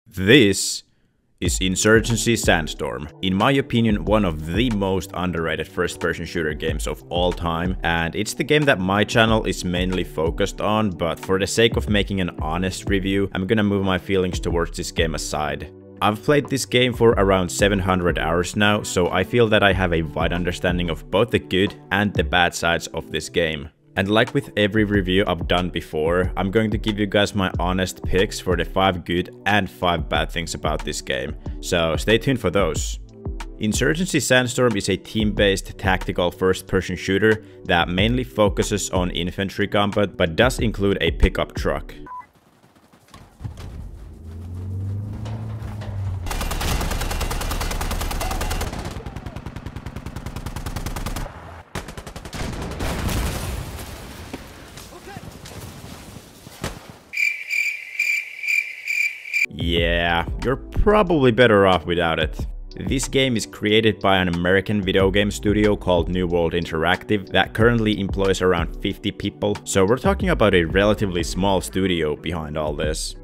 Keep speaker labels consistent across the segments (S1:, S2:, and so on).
S1: This is Insurgency Sandstorm. In my opinion, one of the most underrated first-person shooter games of all time, and it's the game that my channel is mainly focused on, but for the sake of making an honest review, I'm gonna move my feelings towards this game aside. I've played this game for around 700 hours now, so I feel that I have a wide understanding of both the good and the bad sides of this game. And like with every review I've done before, I'm going to give you guys my honest picks for the 5 good and 5 bad things about this game, so stay tuned for those. Insurgency Sandstorm is a team-based tactical first-person shooter that mainly focuses on infantry combat, but does include a pickup truck. Yeah, you're probably better off without it. This game is created by an American video game studio called New World Interactive that currently employs around 50 people, so we're talking about a relatively small studio behind all this.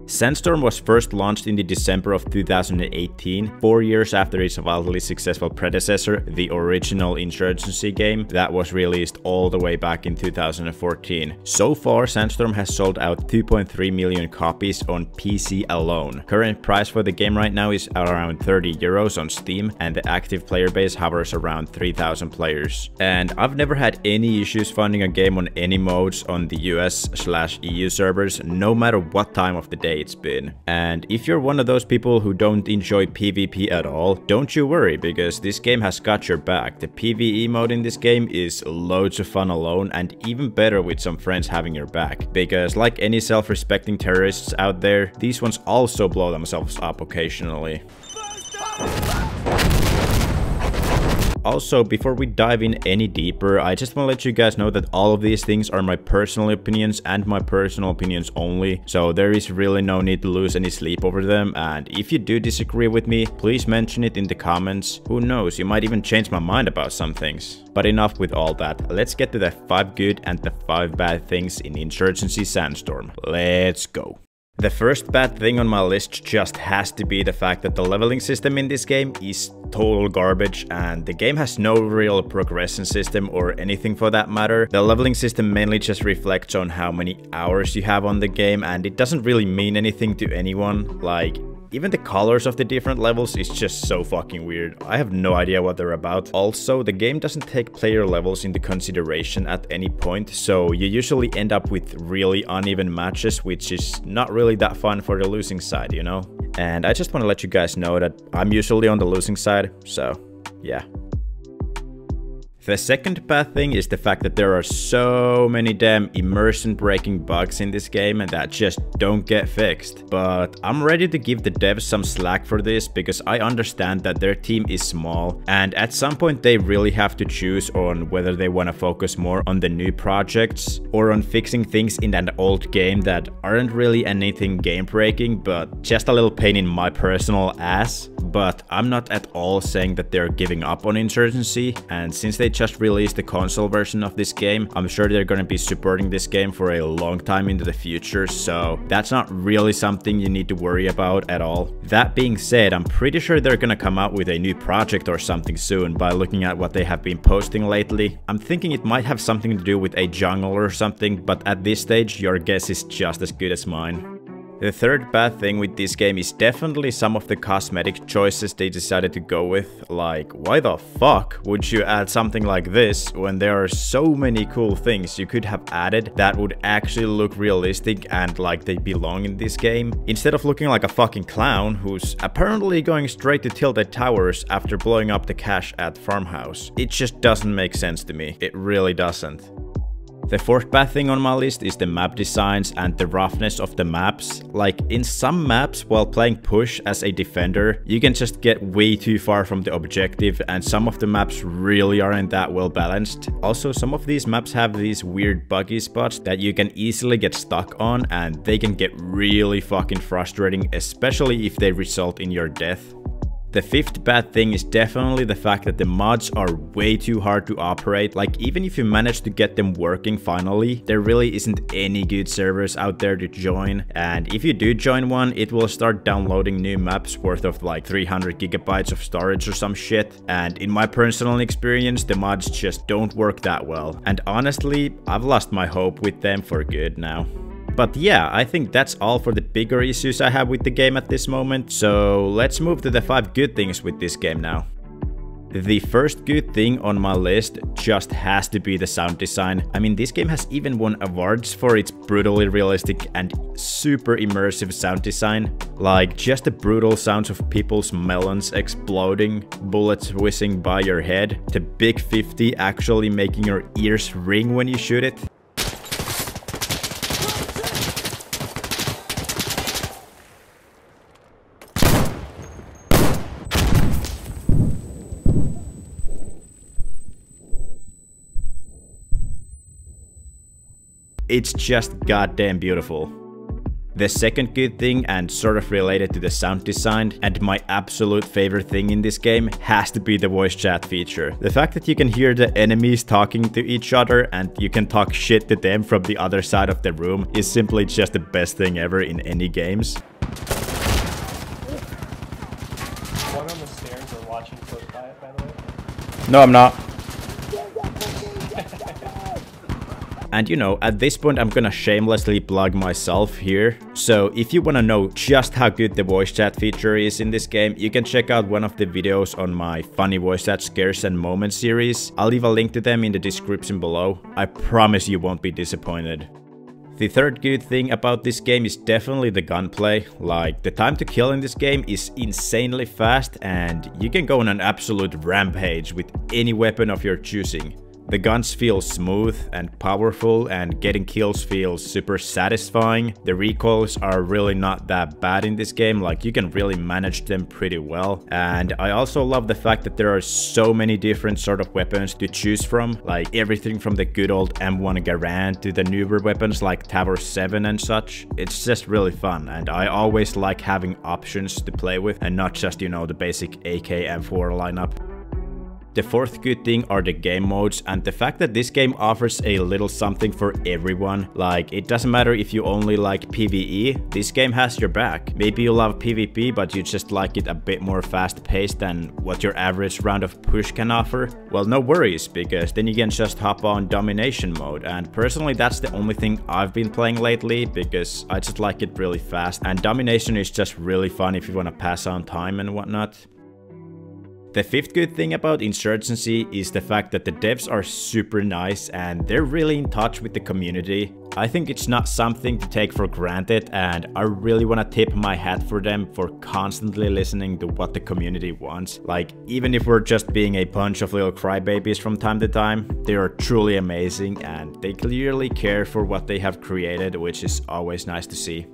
S1: Sandstorm was first launched in the December of 2018, 4 years after its wildly successful predecessor, the original Insurgency game, that was released all the way back in 2014. So far, Sandstorm has sold out 2.3 million copies on PC alone. Current price for the game right now is around 30 euros on Steam, and the active player base hovers around 3,000 players. And I've never had any issues finding a game on any modes on the US/EU servers, no matter what time of the day it's been. And if you're one of those people who don't enjoy PvP at all, don't you worry, because this game has got your back. The PvE mode in this game is loads of fun alone, and even better with some friends having your back, because like any self-respecting terrorists out there, these ones also blow themselves up occasionally. Also, before we dive in any deeper, I just want to let you guys know that all of these things are my personal opinions and my personal opinions only, so there is really no need to lose any sleep over them, and if you do disagree with me, please mention it in the comments. Who knows, you might even change my mind about some things. But enough with all that, let's get to the 5 good and the 5 bad things in Insurgency Sandstorm. Let's go. The first bad thing on my list just has to be the fact that the leveling system in this game is total garbage, and the game has no real progression system or anything for that matter. The leveling system mainly just reflects on how many hours you have on the game, and it doesn't really mean anything to anyone. Like, even the colors of the different levels is just so fucking weird. I have no idea what they're about. Also, the game doesn't take player levels into consideration at any point, so you usually end up with really uneven matches, which is not really that fun for the losing side, you know? And I just want to let you guys know that I'm usually on the losing side, so yeah. The second bad thing is the fact that there are so many damn immersion-breaking bugs in this game and that just don't get fixed. But I'm ready to give the devs some slack for this, because I understand that their team is small, and at some point they really have to choose on whether they want to focus more on the new projects or on fixing things in an old game that aren't really anything game-breaking, but just a little pain in my personal ass. But I'm not at all saying that they're giving up on Insurgency, and since they just released the console version of this game, I'm sure they're gonna be supporting this game for a long time into the future, so that's not really something you need to worry about at all. That being said, I'm pretty sure they're gonna come out with a new project or something soon by looking at what they have been posting lately. I'm thinking it might have something to do with a jungle or something, but at this stage, your guess is just as good as mine. The third bad thing with this game is definitely some of the cosmetic choices they decided to go with. Like, why the fuck would you add something like this when there are so many cool things you could have added that would actually look realistic and like they belong in this game, instead of looking like a fucking clown who's apparently going straight to Tilted Towers after blowing up the cache at Farmhouse. It just doesn't make sense to me. It really doesn't. The fourth bad thing on my list is the map designs and the roughness of the maps. Like, in some maps, while playing push as a defender, you can just get way too far from the objective, and some of the maps really aren't that well balanced. Also, some of these maps have these weird buggy spots that you can easily get stuck on, and they can get really fucking frustrating, especially if they result in your death. The fifth bad thing is definitely the fact that the mods are way too hard to operate. Like, even if you manage to get them working finally, there really isn't any good servers out there to join. And if you do join one, it will start downloading new maps worth of like 300 gigabytes of storage or some shit. And in my personal experience, the mods just don't work that well. And honestly, I've lost my hope with them for good now. But yeah, I think that's all for the bigger issues I have with the game at this moment, so let's move to the 5 good things with this game now. The first good thing on my list just has to be the sound design. I mean, this game has even won awards for its brutally realistic and super immersive sound design. Like, just the brutal sounds of people's melons exploding, bullets whizzing by your head, the Big 50 actually making your ears ring when you shoot it. It's just goddamn beautiful. The second good thing, and sort of related to the sound design, and my absolute favorite thing in this game, has to be the voice chat feature. The fact that you can hear the enemies talking to each other and you can talk shit to them from the other side of the room is simply just the best thing ever in any games.
S2: One on the stairs or watching close by it, by the way?
S1: No, I'm not. And you know, at this point I'm gonna shamelessly plug myself here. So if you wanna know just how good the voice chat feature is in this game, you can check out one of the videos on my funny voice chat scares and moments series. I'll leave a link to them in the description below. I promise you won't be disappointed. The third good thing about this game is definitely the gunplay. Like, the time to kill in this game is insanely fast and you can go on an absolute rampage with any weapon of your choosing. The guns feel smooth and powerful, and getting kills feels super satisfying. The recoils are really not that bad in this game, like you can really manage them pretty well. And I also love the fact that there are so many different sort of weapons to choose from, like everything from the good old M1 Garand to the newer weapons like Tower 7 and such. It's just really fun, and I always like having options to play with and not just, you know, the basic AK M4 lineup. The fourth good thing are the game modes, and the fact that this game offers a little something for everyone. Like, it doesn't matter if you only like PvE, this game has your back. Maybe you love PvP, but you just like it a bit more fast paced than what your average round of push can offer. Well, no worries, because then you can just hop on domination mode, and personally that's the only thing I've been playing lately, because I just like it really fast, and domination is just really fun if you want to pass on time and whatnot. The fifth good thing about Insurgency is the fact that the devs are super nice and they're really in touch with the community. I think it's not something to take for granted, and I really want to tip my hat for them for constantly listening to what the community wants. Like, even if we're just being a bunch of little crybabies from time to time, they are truly amazing and they clearly care for what they have created, which is always nice to see.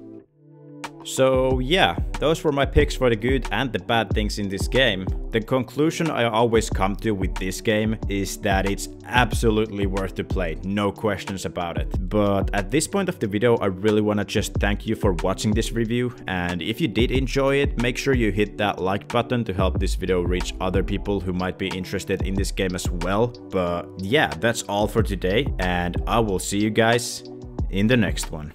S1: So yeah, those were my picks for the good and the bad things in this game. The conclusion I always come to with this game is that it's absolutely worth to play, no questions about it. But at this point of the video, I really want to just thank you for watching this review, and if you did enjoy it, make sure you hit that like button to help this video reach other people who might be interested in this game as well. But yeah, that's all for today, and I will see you guys in the next one.